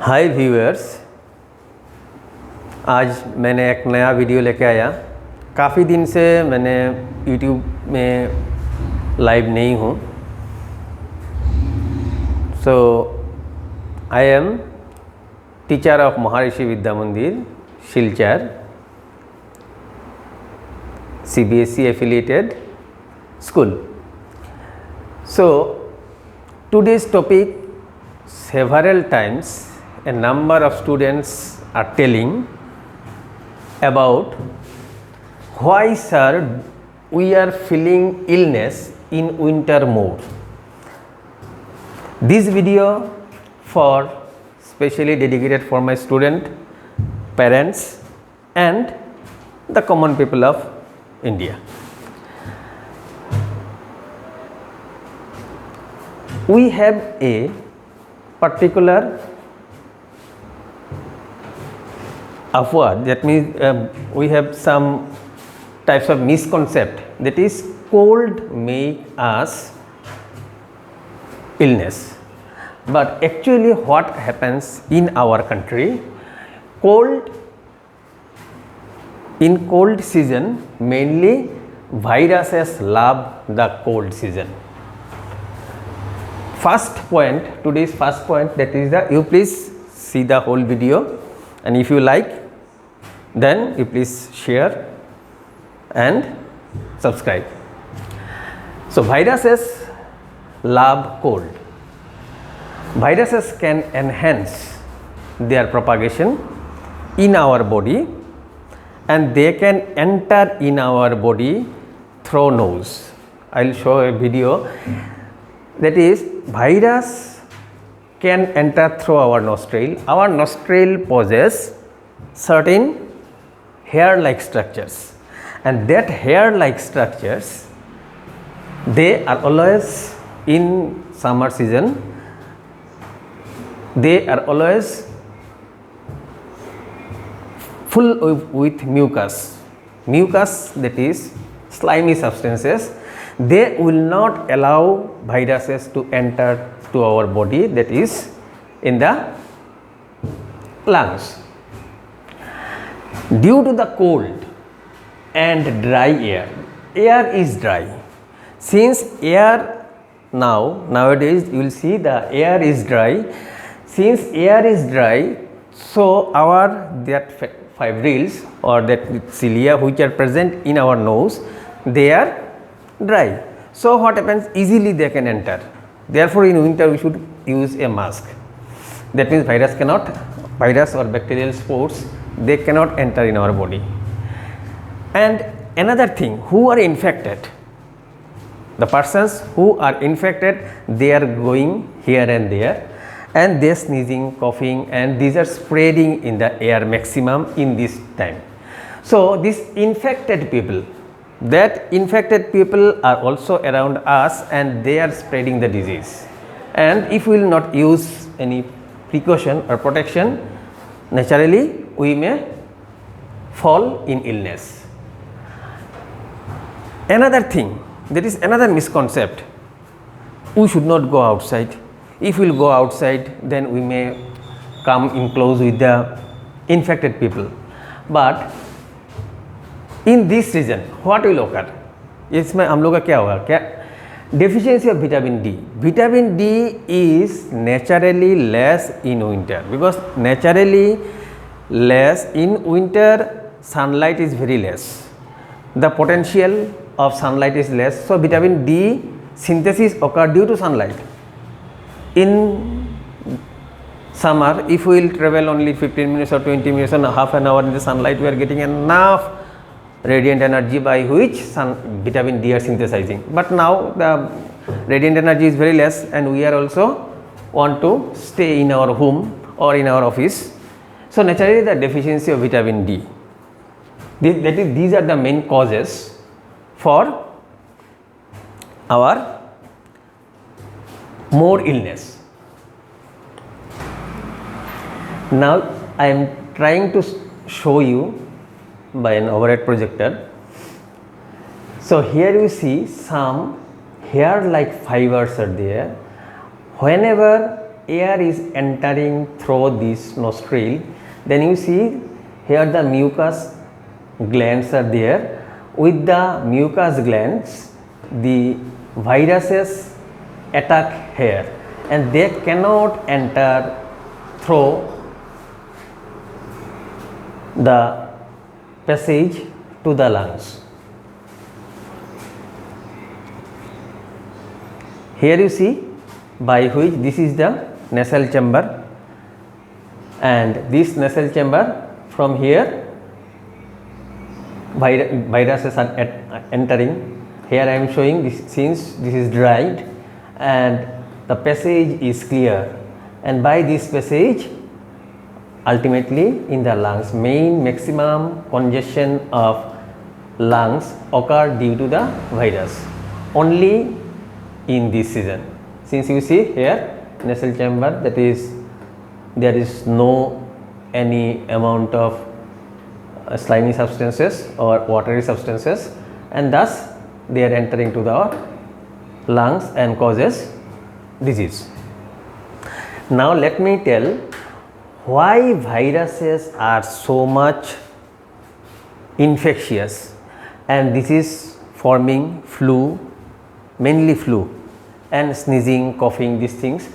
हाय viewers, आज मैंने एक नया वीडियो लेके आया। काफ़ी दिन से मैंने यूट्यूब में लाइव नहीं हूँ। सो आई एम टीचर ऑफ महर्षि विद्या मंदिर Silchar, CBSE affiliated school. So today's topic, several times a number of students are telling about why sir we are feeling illness in winter more. This video for specially dedicated for my student, parents and the common people of India. We have a particular upward, that means we have some types of misconcept, that is cold make us illness. But actually what happens in our country, in cold season mainly viruses love the cold season. First point, today's first point, that is you please see the whole video, and if you like then you please share and subscribe. So viruses love cold. Viruses can enhance their propagation in our body, and they can enter in our body through nose. I will show a video, that is virus can enter through our nostril. Our nostril possess certain hair like structures, and that hair like structures, they are always in summer season, they are always full with mucus, that is slimy substances. They will not allow viruses to enter to our body, that is in the lungs. Due to the cold and dry air is dry. Since air nowadays you will see the air is dry. Since air is dry, so our fibrils or that cilia which are present in our nose, they are dry. So what happens, easily they can enter. Therefore in winter we should use a mask. That means virus or bacterial spores, they cannot enter in our body. And another thing, who are infected, the persons who are infected, they are going here and there, and they are sneezing, coughing, and these are spreading in the air maximum in this time. So these infected people, are also around us, and they are spreading the disease. And if we will not use any precaution or protection, naturally we may fall in illness. Another thing, that is another misconcept, we should not go outside. If we will go outside, then we may come in close with the infected people. But in this season what will occur, इसमें हम लोग का क्या होगा, क्या deficiency of vitamin D. Vitamin D is naturally less in winter, because naturally less in winter, sunlight is very less, the potential of sunlight is less, so vitamin D synthesis occur due to sunlight. In summer, if we will travel only 15 minutes or 20 minutes or half an hour in the sunlight, we are getting enough radiant energy by which vitamin D are synthesizing. But now the radiant energy is very less, and we are also want to stay in our home or in our office. So naturally the deficiency of vitamin D, these are the main causes for our more illness. Now I am trying to show you by an overhead projector. So here you see some hair like fibers are there. Whenever air is entering through this nostril, then you see here the mucus glands are there. With the mucus glands, the viruses attack here and they cannot enter through the passage to the lungs. Here you see by which this is the nasal chamber, and this nasal chamber, from here viruses are entering. Here I am showing this, since this is dried and the passage is clear, and by this passage ultimately in the lungs, maximum congestion of lungs occur due to the virus only in this season. Since you see here nasal chamber, that is there is no any amount of slimy substances or watery substances, and thus they are entering to the lungs and causes disease. Now let me tell why viruses are so much infectious, and this is forming flu, mainly flu and sneezing, coughing, these things.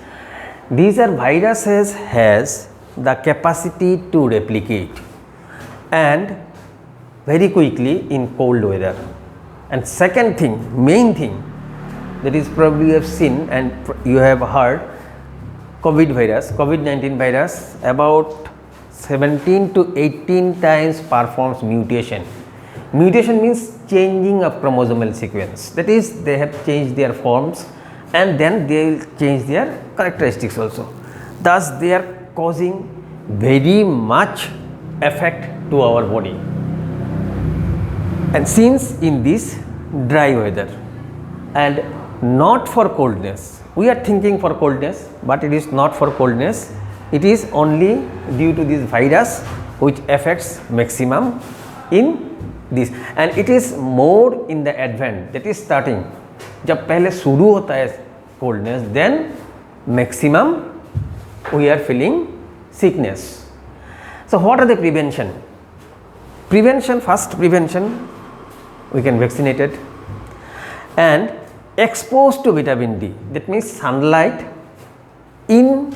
These are viruses has the capacity to replicate and very quickly in cold weather. And second thing, main thing, that is probably you have seen and you have heard, COVID-19 virus about 17 to 18 times performs mutation. Mutation means changing of chromosomal sequence, that is they have changed their forms and then they will change their characteristics also. Thus they are causing very much effect to our body. And since in this dry weather and not for coldness, we are thinking for coldness, but it is not for coldness, it is only due to this virus which affects maximum in this, and it is more in the advent, that is starting जब पहले शुरू होता है coldness, then maximum we are feeling sickness. So what are the prevention? First prevention, we can vaccinate it and exposed to vitamin D, that means sunlight. In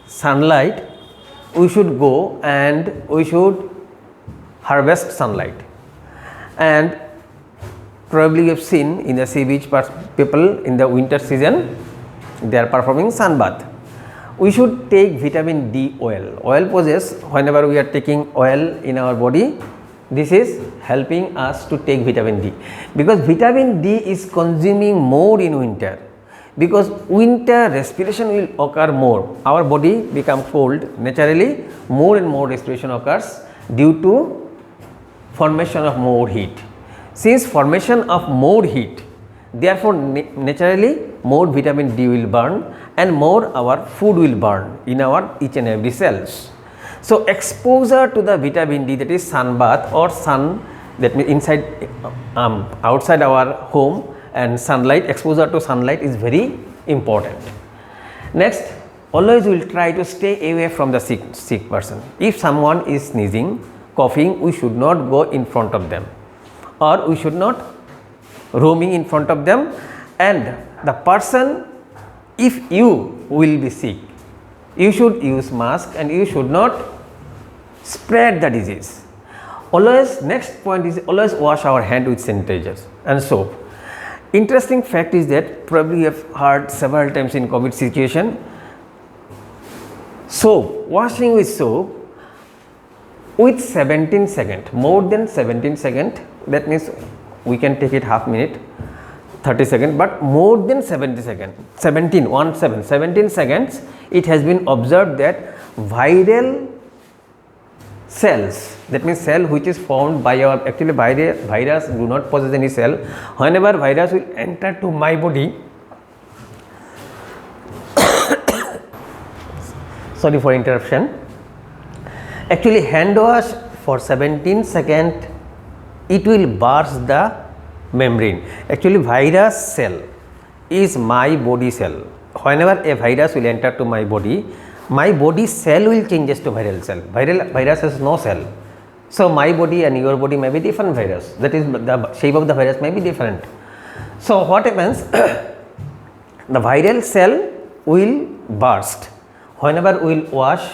sunlight we should go and we should harvest sunlight, and probably you have seen in the sea beach people in the winter season they are performing sun bath. We should take vitamin D oil. Oil possess, whenever we are taking oil in our body, this is helping us to take vitamin D, because vitamin D is consuming more in winter, because winter respiration will occur more, our body become cold, naturally more and more respiration occurs due to formation of more heat. Since formation of more heat, therefore naturally more vitamin D will burn and more our food will burn in our each and every cells. So exposure to the vitamin D, that is sun bath or sun, that means inside outside our home, and sunlight, exposure to sunlight is very important. Next, always we will try to stay away from the sick person. If someone is sneezing, coughing, we should not go in front of them, or we should not roaming in front of them. And the person, if you will be sick, you should use mask and you should not spread the disease. Always, next point is always wash our hand with sanitizers and soap. Interesting fact is that probably you have heard several times in COVID situation, soap, washing with soap with 17 seconds, more than 17 seconds, that means we can take it half minute, 30 seconds, but more than 70 seconds, 17 seconds, it has been observed that viral cells, that means cell which is formed by our, actually virus do not possess any cell, whenever virus will enter to my body, sorry for interruption, actually hand wash for 17 seconds, it will burst the membrane. Actually virus cell is my body cell, whenever a virus will enter to my body cell will changes to viral cell. Virus has no cell. So my body and your body may be different virus, that is the shape of the virus may be different. So what happens, the viral cell will burst whenever we will wash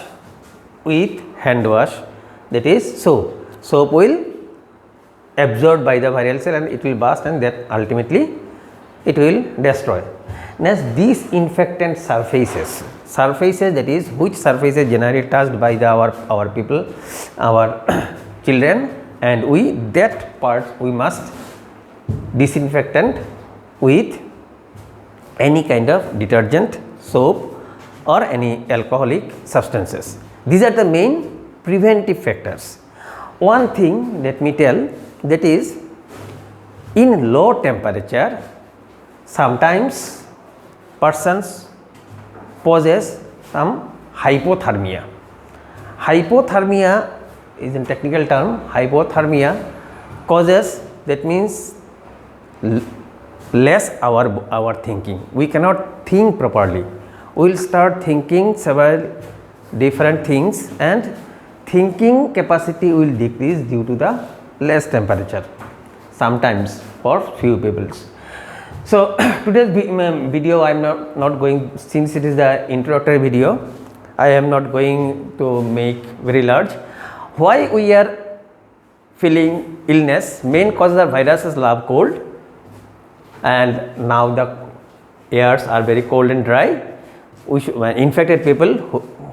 with hand wash, that is soap. Soap will absorbed by the viral cell and it will burst, and that ultimately it will destroy. Next, these infectant surfaces that is which surfaces generally touched by our people, our children, and that part we must disinfectant with any kind of detergent, soap or any alcoholic substances. These are the main preventive factors. One thing let me tell, that is in low temperature sometimes persons possess some hypothermia. Hypothermia is in technical term. Hypothermia causes, that means less our thinking. We cannot think properly. We will start thinking several different things and thinking capacity will decrease due to the less temperature sometimes for few peoples. So today's video I am not going, since it is the introductory video, I am not going to make very large. Why we are feeling illness? Main causes are viruses love cold, and now the airs are very cold and dry. Infected people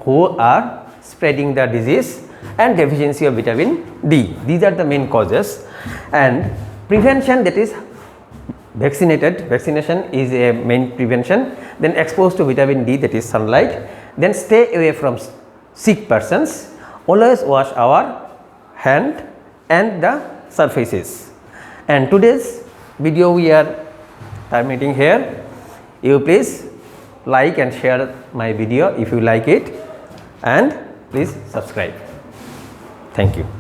who are spreading the disease and deficiency of vitamin D. These are the main causes. And prevention, that is vaccination is a main prevention. Then exposed to vitamin D, that is sunlight. Then stay away from sick persons. Always wash our hand and the surfaces. And today's video we are terminating here. You please like and share my video if you like it, and please subscribe. Thank you.